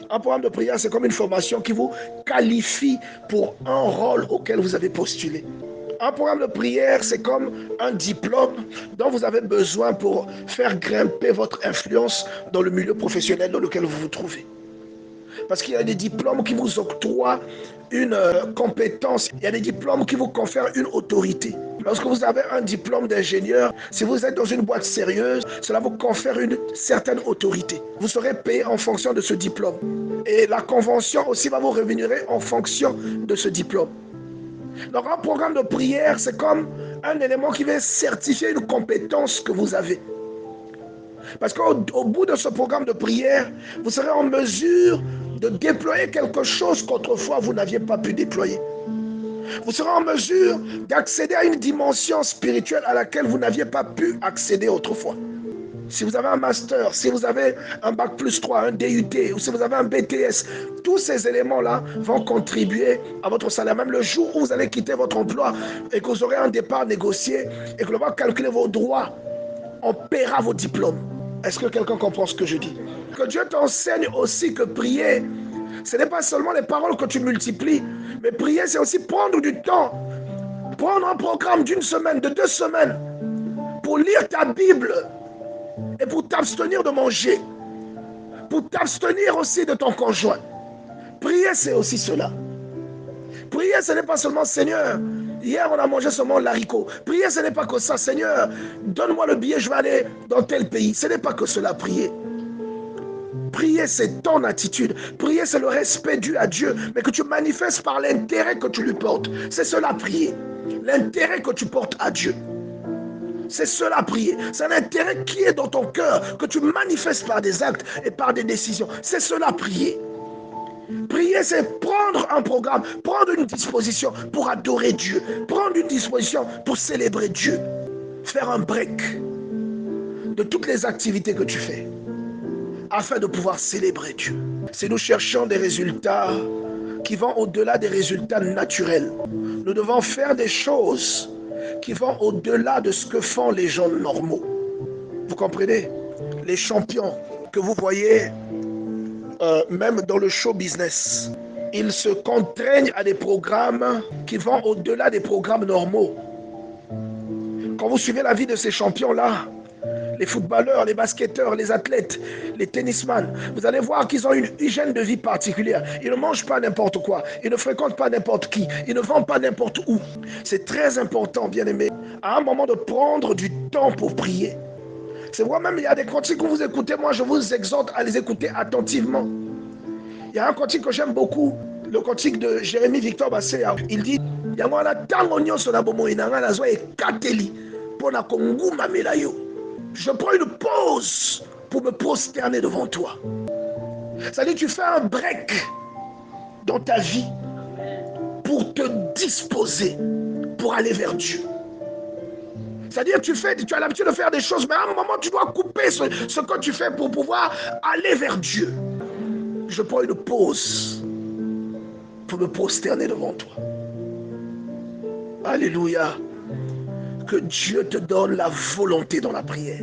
Un programme de prière, c'est comme une formation qui vous qualifie pour un rôle auquel vous avez postulé. Un programme de prière, c'est comme un diplôme dont vous avez besoin pour faire grimper votre influence dans le milieu professionnel dans lequel vous vous trouvez. Parce qu'il y a des diplômes qui vous octroient une compétence, il y a des diplômes qui vous confèrent une autorité. Lorsque vous avez un diplôme d'ingénieur, si vous êtes dans une boîte sérieuse, cela vous confère une certaine autorité. Vous serez payé en fonction de ce diplôme. Et la convention aussi va vous rémunérer en fonction de ce diplôme. Donc un programme de prière, c'est comme un élément qui va certifier une compétence que vous avez. Parce qu'au bout de ce programme de prière, vous serez en mesure de déployer quelque chose qu'autrefois vous n'aviez pas pu déployer. Vous serez en mesure d'accéder à une dimension spirituelle à laquelle vous n'aviez pas pu accéder autrefois. Si vous avez un master, si vous avez un bac plus 3, un DUT, ou si vous avez un BTS, tous ces éléments-là vont contribuer à votre salaire. Même le jour où vous allez quitter votre emploi et que vous aurez un départ négocié et que l'on va calculer vos droits, on paiera vos diplômes. Est-ce que quelqu'un comprend ce que je dis? Que Dieu t'enseigne aussi que prier, ce n'est pas seulement les paroles que tu multiplies, mais prier, c'est aussi prendre du temps. Prendre un programme d'une semaine, de 2 semaines, pour lire ta Bible et pour t'abstenir de manger, pour t'abstenir aussi de ton conjoint. Prier, c'est aussi cela. Prier, ce n'est pas seulement Seigneur, hier on a mangé seulement l'haricot. Prier, ce n'est pas que ça. Seigneur, donne-moi le billet, je vais aller dans tel pays. Ce n'est pas que cela, prier. Prier, c'est ton attitude. Prier, c'est le respect dû à Dieu, mais que tu manifestes par l'intérêt que tu lui portes. C'est cela, prier. L'intérêt que tu portes à Dieu. C'est cela, prier. C'est un intérêt qui est dans ton cœur, que tu manifestes par des actes et par des décisions. C'est cela, prier. Prier, c'est prendre un programme, prendre une disposition pour adorer Dieu, prendre une disposition pour célébrer Dieu, faire un break de toutes les activités que tu fais, afin de pouvoir célébrer Dieu. Si nous cherchons des résultats qui vont au-delà des résultats naturels, nous devons faire des choses qui vont au-delà de ce que font les gens normaux. Vous comprenez? Les champions que vous voyez, même dans le show business, ils se contraignent à des programmes qui vont au-delà des programmes normaux. Quand vous suivez la vie de ces champions-là, les footballeurs, les basketteurs, les athlètes, les tennisman, vous allez voir qu'ils ont une hygiène de vie particulière. Ils ne mangent pas n'importe quoi, ils ne fréquentent pas n'importe qui, ils ne vont pas n'importe où. C'est très important, bien aimé, à un moment de prendre du temps pour prier. C'est vrai, même il y a des cantiques que vous écoutez, moi je vous exhorte à les écouter attentivement. Il y a un cantique que j'aime beaucoup, le cantique de Jérémie Victor Basséa. Il dit, je prends une pause pour me prosterner devant toi. C'est-à-dire tu fais un break dans ta vie pour te disposer, pour aller vers Dieu. C'est-à-dire tu as l'habitude de faire des choses, mais à un moment tu dois couper ce que tu fais pour pouvoir aller vers Dieu. Je prends une pause pour me prosterner devant toi. Alléluia. Que Dieu te donne la volonté dans la prière.